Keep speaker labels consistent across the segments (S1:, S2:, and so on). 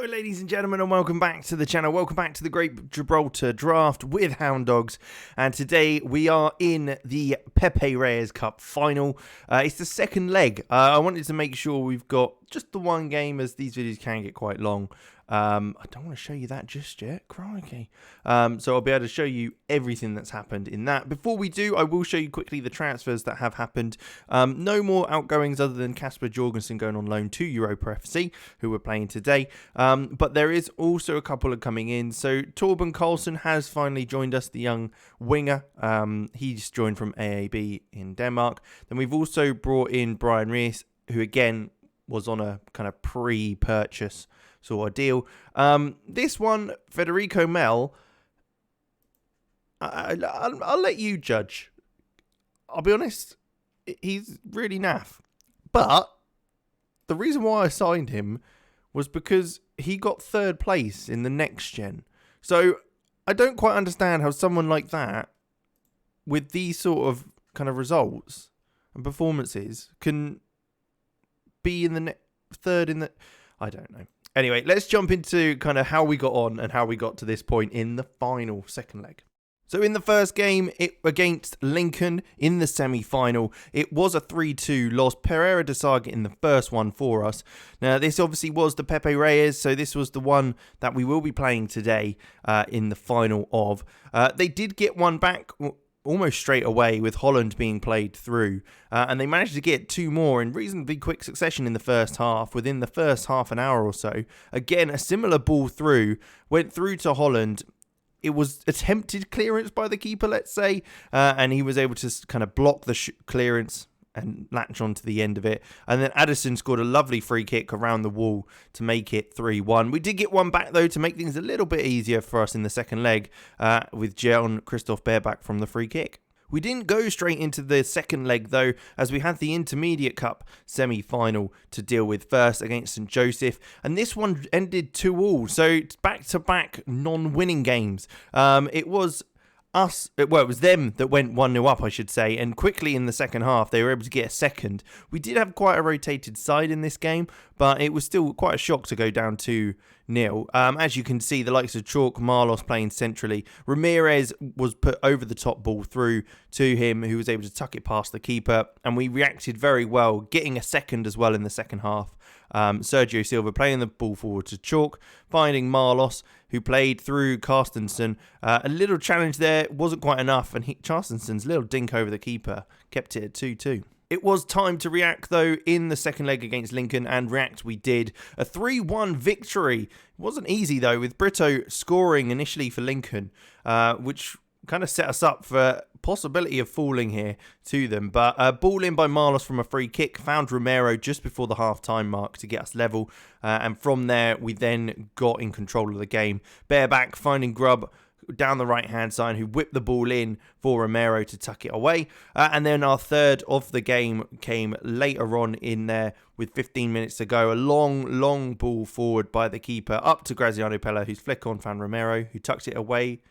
S1: ladies and gentlemen, and welcome back to the channel. Welcome back to the Great Gibraltar Draft with Hound Dogs. And today we are in the Pepe Reyes Cup final. It's the second leg. I wanted to make sure we've got just the one game, as these videos can get quite long. I don't want to show you that just yet. Crikey. So I'll be able to show you everything that's happened in that. Before we do, I will show you quickly the transfers that have happened. No more outgoings other than Kasper Jorgensen going on loan to Europa FC, who we're playing today. But there is also a couple of coming in. So Torben Carlsen has finally joined us, the young winger. He's joined from AAB in Denmark. Then we've also brought in Pepe Reyes, who again was on a kind of pre-purchase sort of deal. This one, Federico Mel, I'll let you judge. I'll be honest, he's really naff. But the reason why I signed him was because he got third place in the next gen. So I don't quite understand how someone like that, with these sort of kind of results and performances, can be in the third in the... I don't know. Anyway, let's jump into kind of how we got on and how we got to this point in the final second leg. So in the first game, against Lincoln in the semi-final, it was a 3-2 loss. Pereira de Saga in the first one for us. Now, this obviously was the Pepe Reyes, so this was the one that we will be playing today in the final of. They did get one back almost straight away with Holland being played through. And they managed to get two more in reasonably quick succession in the first half, within the first half an hour or so. Again, a similar ball through, went through to Holland. It was attempted clearance by the keeper, let's say, and he was able to kind of block the clearance and latch onto the end of it. And then Addison scored a lovely free kick around the wall to make it 3-1. We did get one back, though, to make things a little bit easier for us in the second leg with Jean-Christophe Baerback from the free kick. We didn't go straight into the second leg, though, as we had the Intermediate Cup semi-final to deal with first against St. Joseph. And this one ended 2-2, so back-to-back non-winning games. It was them that went 1-0 up, I should say, and quickly in the second half they were able to get a second. We did have quite a rotated side in this game, but it was still quite a shock to go down 2-0. As you can see, the likes of Chalk, Marlos playing centrally. Ramirez was put over the top ball through to him, who was able to tuck it past the keeper, and we reacted very well, getting a second as well in the second half. Sergio Silva playing the ball forward to Chalk, finding Marlos, who played through Carstensen. A little challenge there, wasn't quite enough, and Carstensen's little dink over the keeper kept it at 2-2. It was time to react, though, in the second leg against Lincoln, and react we did. A 3-1 victory. It wasn't easy, though, with Brito scoring initially for Lincoln, which kind of set us up for possibility of falling here to them. But ball in by Marlos from a free kick, found Romero just before the half-time mark to get us level. And from there, we then got in control of the game. Baerback finding Grubb down the right-hand side, who whipped the ball in for Romero to tuck it away. And then our third of the game came later on in there with 15 minutes to go. A long ball forward by the keeper up to Graziano Pella, whose flick on found Romero, who tucked it away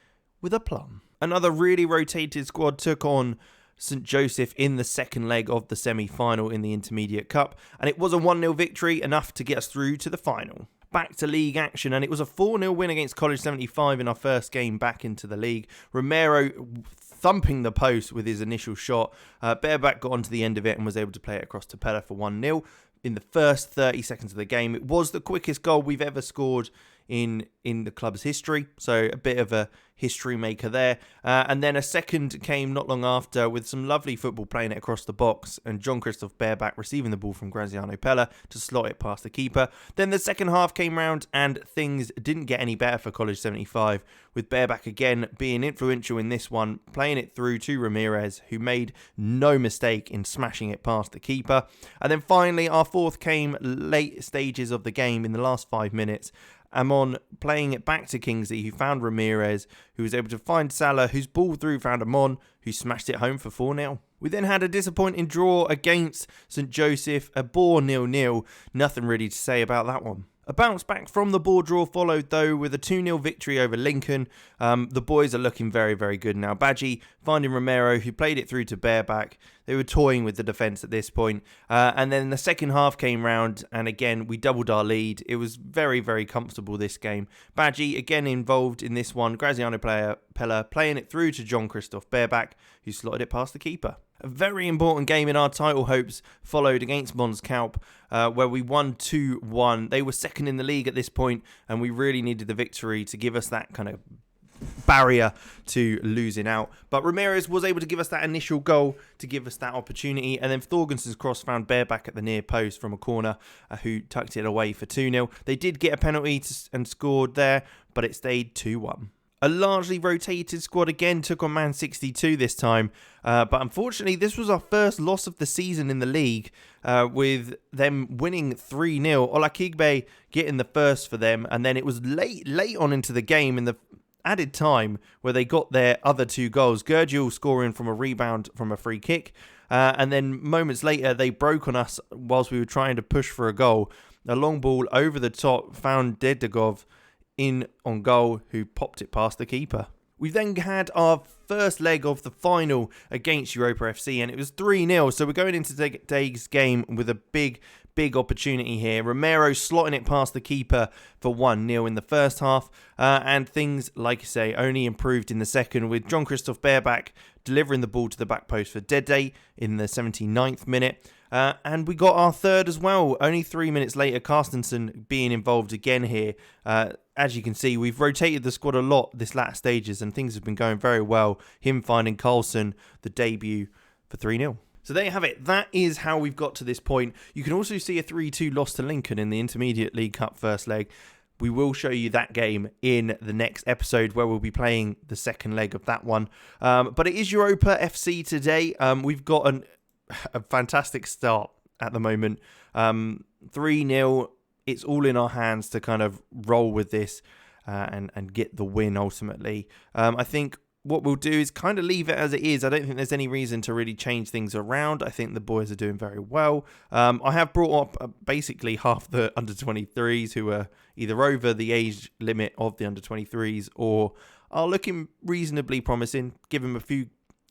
S1: with a plum. Another really rotated squad took on St. Joseph in the second leg of the semi-final in the Intermediate Cup, and it was a 1-0 victory, enough to get us through to the final. Back to league action, and it was a 4-0 win against College 75 in our first game back into the league. Romero thumping the post with his initial shot. Baerback got onto the end of it and was able to play it across to Pella for 1-0 in the first 30 seconds of the game. It was the quickest goal we've ever scored in the club's history, so a bit of a history maker there. And then a second came not long after with some lovely football playing it across the box, and Jean-Christophe Baerback receiving the ball from Graziano Pella to slot it past the keeper. Then the second half came round and things didn't get any better for College 75, with Baerback again being influential in this one, playing it through to Ramirez, who made no mistake in smashing it past the keeper. And then finally our fourth came late stages of the game in the last 5 minutes. Amon playing it back to Kingsley, who found Ramirez, who was able to find Salah, whose ball through found Amon, who smashed it home for 4-0. We then had a disappointing draw against St. Joseph, a bore 0-0. Nothing really to say about that one. A bounce back from the ball draw followed, though, with a 2-0 victory over Lincoln. The boys are looking very, very good now. Badgie finding Romero, who played it through to Bareback. They were toying with the defence at this point. And then the second half came round, and again, we doubled our lead. It was very, very comfortable, this game. Badgie, again, involved in this one. Graziano Pella playing it through to John Christoph Bareback, who slotted it past the keeper. A very important game in our title hopes followed against Mons Calp, where we won 2-1. They were second in the league at this point, and we really needed the victory to give us that kind of barrier to losing out. But Ramirez was able to give us that initial goal to give us that opportunity, and then Thorgenson's cross found Bareback at the near post from a corner, who tucked it away for 2-0. They did get a penalty and scored there, but it stayed 2-1. A largely rotated squad again took on Man 62 this time, but unfortunately this was our first loss of the season in the league, with them winning 3-0. Olakigbe getting the first for them, and then it was late on into the game in the added time where they got their other 2 goals. Gurgel scoring from a rebound from a free kick, and then moments later they broke on us whilst we were trying to push for a goal. A long ball over the top found Dedegov in on goal, who popped it past the keeper. We then had our first leg of the final against Europa FC, and it was 3-0. So we're going into today's game with a big opportunity here. Romero slotting it past the keeper for 1-0 in the first half, and things, like I say, only improved in the second, with John Christoph Bareback delivering the ball to the back post for Dede in the 79th minute. And we got our third as well. Only 3 minutes later, Carstensen being involved again here. As you can see, we've rotated the squad a lot this latter stages, and things have been going very well. Him finding Carlson, the debut, for 3-0. So there you have it. That is how we've got to this point. You can also see a 3-2 loss to Lincoln in the Intermediate League Cup first leg. We will show you that game in the next episode, where we'll be playing the second leg of that one. But it is Europa FC today. We've got a fantastic start at the moment. 3-0. It's all in our hands to kind of roll with this and get the win ultimately. I think what we'll do is kind of leave it as it is. I don't think there's any reason to really change things around. I think the boys are doing very well. I have brought up basically half the under-23s who are either over the age limit of the under-23s or are looking reasonably promising. Give them a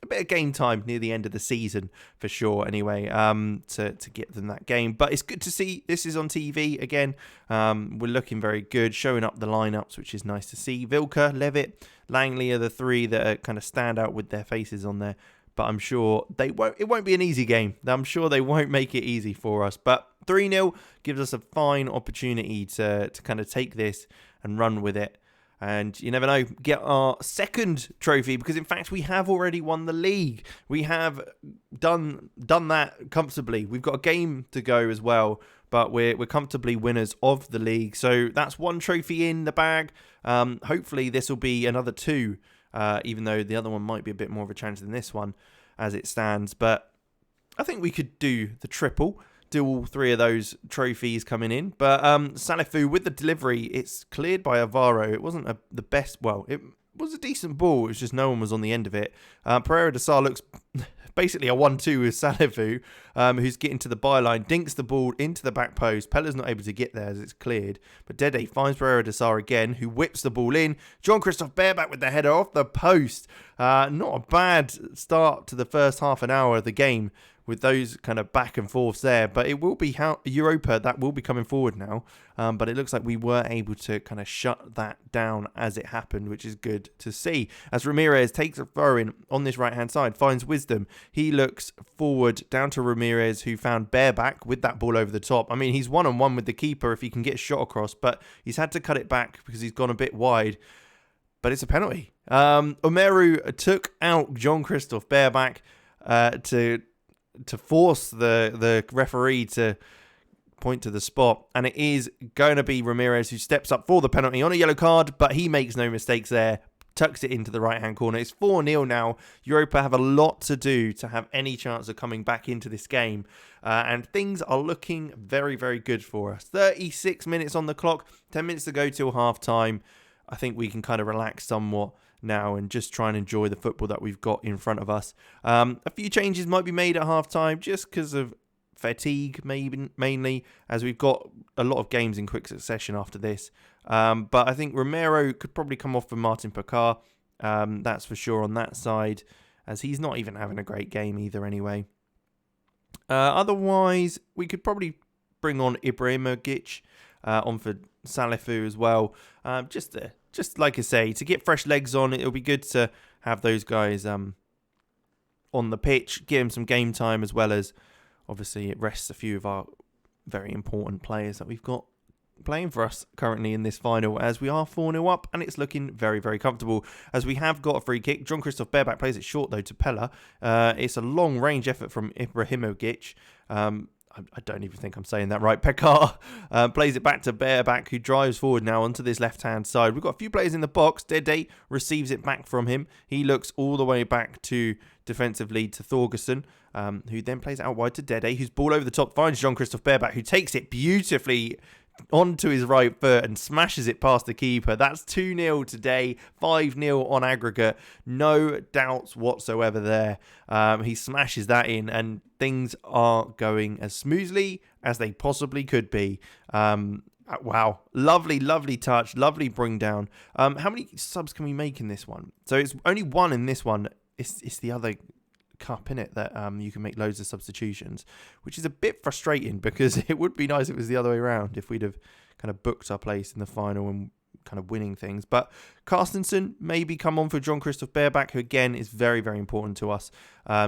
S1: bit of game time near the end of the season for sure anyway, to get them that game. But it's good to see this is on TV again. We're looking very good, showing up the lineups, which is nice to see. Vilka, Levitt, Langley are the 3 that are kind of stand out with their faces on there. But I'm sure it won't be an easy game. I'm sure they won't make it easy for us. But 3-0 gives us a fine opportunity to kind of take this and run with it. And you never know, get our second trophy, because in fact we have already won the league. We have done that comfortably. We've got a game to go as well, but we're comfortably winners of the league. So that's 1 trophy in the bag. Hopefully this will be another 2, even though the other one might be a bit more of a challenge than this one as it stands. But I think we could do the triple. Do all 3 of those trophies coming in. But Salifu with the delivery, it's cleared by Avaro. It wasn't the best. Well, it was a decent ball. It was just no one was on the end of it. Pereira de Sá looks basically a 1-2 with Salifu, who's getting to the byline, dinks the ball into the back post. Pella's not able to get there as it's cleared. But Dede finds Pereira de Sá again, who whips the ball in. John Christoph Bareback with the header off the post. Not a bad start to the first half an hour of the game, with those kind of back and forths there. But it will be Europa that will be coming forward now. But it looks like we were able to kind of shut that down as it happened, which is good to see. As Ramirez takes a throw in on this right-hand side, finds Wisdom. He looks forward down to Ramirez, who found Bareback with that ball over the top. I mean, he's one-on-one with the keeper if he can get a shot across, but he's had to cut it back because he's gone a bit wide. But it's a penalty. Omeru took out John Christoph Bareback to force the referee to point to the spot, and it is going to be Ramirez who steps up for the penalty on a yellow card, but he makes no mistakes there, tucks it into the right hand corner. It's 4-0 now. Europa have a lot to do to have any chance of coming back into this game, and things are looking very, very good for us. 36 minutes on the clock, 10 minutes to go till half time. I think we can kind of relax somewhat now and just try and enjoy the football that we've got in front of us. A few changes might be made at half time just because of fatigue, maybe mainly, as we've got a lot of games in quick succession after this. But I think Romero could probably come off for Martin Pekar. That's for sure on that side, as he's not even having a great game either anyway. Otherwise, we could probably bring on Ibrahimovic on for Salifu as well. Just like I say, to get fresh legs on, it'll be good to have those guys on the pitch, give them some game time, as well as obviously it rests a few of our very important players that we've got playing for us currently in this final, as we are 4-0 up and it's looking very, very comfortable, as we have got a free kick. Jean-Christophe Baerback plays it short though to Pella. It's a long range effort from Ibrahimovic. I don't even think I'm saying that right. Pekar plays it back to Baerback, who drives forward now onto this left-hand side. We've got a few players in the box. Dede receives it back from him. He looks all the way back to defensively to Thorgerson, who then plays it out wide to Dede, whose ball over the top finds Jean-Christophe Baerback, who takes it beautifully onto his right foot and smashes it past the keeper. That's 2-0 today, 5-0 on aggregate. No doubts whatsoever there. He smashes that in and things are going as smoothly as they possibly could be. Wow. Lovely, lovely touch. Lovely bring down. How many subs can we make in this one? So it's only one in this one. It's the other cup in it that you can make loads of substitutions, which is a bit frustrating because it would be nice if it was the other way around, if we'd have kind of booked our place in the final and kind of winning things. But Carstensen maybe come on for Jean-Christophe Baerback, who again is very, very important to us,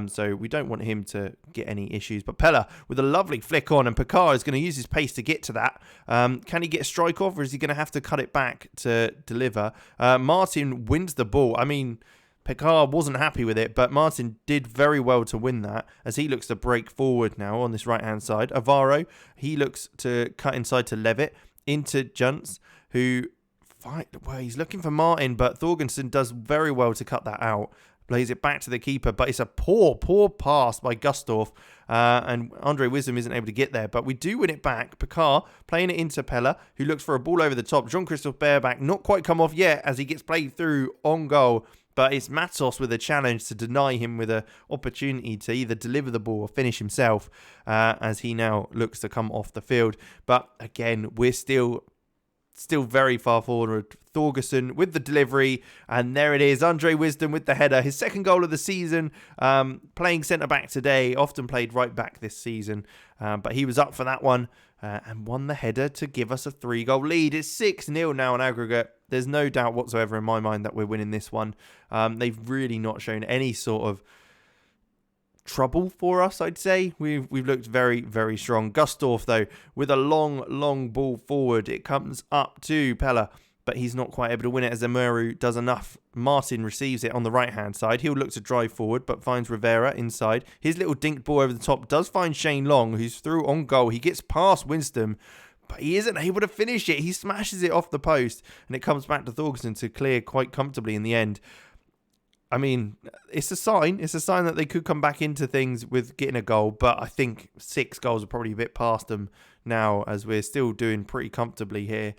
S1: so we don't want him to get any issues. But Pella with a lovely flick on, and Pekar is going to use his pace to get to that. Can he get a strike off, or is he going to have to cut it back to deliver? Martin wins the ball. I mean, Pekar wasn't happy with it, but Martin did very well to win that, as he looks to break forward now on this right-hand side. Avaro, he looks to cut inside to Levitt, into Junts, who he's looking for Martin, but Thorgerson does very well to cut that out. Plays it back to the keeper, but it's a poor pass by Gustorf, and Andre Wisdom isn't able to get there, but we do win it back. Pekar playing it into Pella, who looks for a ball over the top. Jean-Christophe Baerback not quite come off yet as he gets played through on goal, but it's Matos with a challenge to deny him with an opportunity to either deliver the ball or finish himself, as he now looks to come off the field. But again, we're still very far forward. Thorgerson with the delivery, and there it is. Andre Wisdom with the header, his second goal of the season. Playing centre back today, often played right back this season, but he was up for that one and won the header to give us a 3-goal lead. It's 6-0 now on aggregate. There's no doubt whatsoever in my mind that we're winning this one. They've really not shown any sort of trouble for us, I'd say. We've looked very, very strong. Gustorf, though, with a long ball forward. It comes up to Pella, but he's not quite able to win it as Amaru does enough. Martin receives it on the right-hand side. He'll look to drive forward, but finds Rivera inside. His little dinked ball over the top does find Shane Long, who's through on goal. He gets past Winston, but he isn't able to finish it. He smashes it off the post, and it comes back to Thorgerson to clear quite comfortably in the end. I mean, it's a sign. It's a sign that they could come back into things with getting a goal, but I think 6 goals are probably a bit past them now, as we're still doing pretty comfortably here,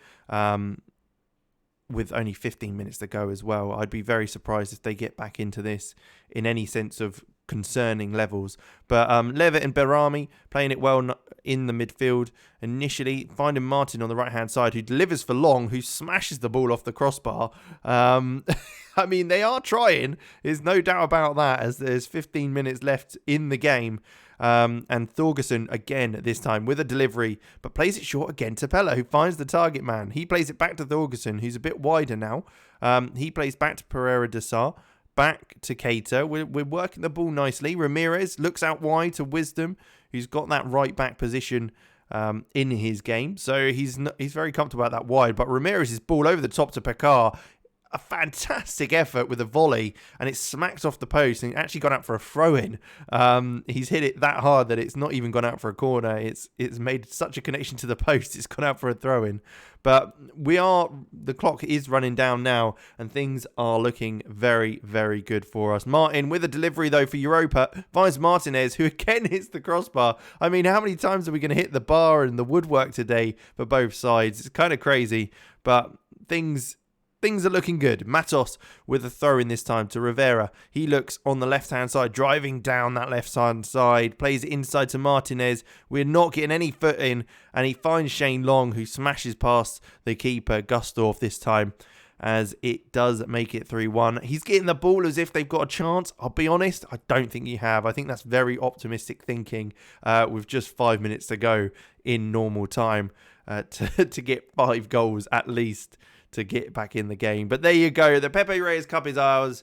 S1: with only 15 minutes to go as well. I'd be very surprised if they get back into this in any sense of concerning levels. But Levitt and Berami playing it well in the midfield initially, finding Martin on the right hand side, who delivers for Long, who smashes the ball off the crossbar. I mean, they are trying, there's no doubt about that, as there's 15 minutes left in the game. And Thorgerson again this time with a delivery, but plays it short again to Pella, who finds the target man. He plays it back to Thorgerson, who's a bit wider now. He plays back to Pereira de Sá, back to Keita. We're working the ball nicely. Ramirez looks out wide to Wisdom, who's got that right back position in his game, so he's very comfortable at that wide. But Ramirez's ball over the top to Pekar, a fantastic effort with a volley, and it smacks off the post and actually gone out for a throw-in. He's hit it that hard that it's not even gone out for a corner. It's made such a connection to the post, it's gone out for a throw-in. But the clock is running down now, and things are looking very, very good for us. Martin with a delivery though for Europa finds Martinez, who again hits the crossbar. I mean, how many times are we going to hit the bar and the woodwork today for both sides? It's kind of crazy, but things things are looking good. Matos with a throw in this time to Rivera. He looks on the left-hand side, driving down that left-hand side, plays it inside to Martinez. We're not getting any foot in, and he finds Shane Long, who smashes past the keeper, Gustorf, this time, as it does make it 3-1. He's getting the ball as if they've got a chance. I'll be honest, I don't think you have. I think that's very optimistic thinking with just 5 minutes to go in normal time to get 5 goals at least to get back in the game. But there you go. The Pepe Reyes Cup is ours.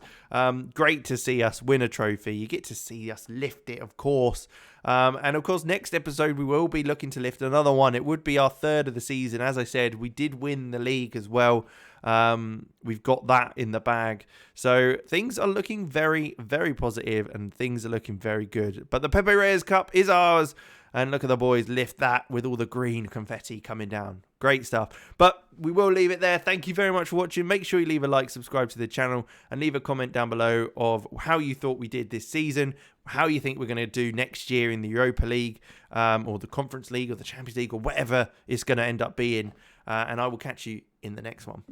S1: Great to see us win a trophy. You get to see us lift it, of course. And of course, next episode, we will be looking to lift another one. It would be our 3rd of the season. As I said, we did win the league as well. We've got that in the bag. So things are looking very, very positive and things are looking very good. But the Pepe Reyes Cup is ours. And look at the boys lift that with all the green confetti coming down. Great stuff. But we will leave it there. Thank you very much for watching. Make sure you leave a like, subscribe to the channel, and leave a comment down below of how you thought we did this season, how you think we're going to do next year in the Europa League, or the Conference League, or the Champions League, or whatever it's going to end up being. And I will catch you in the next one.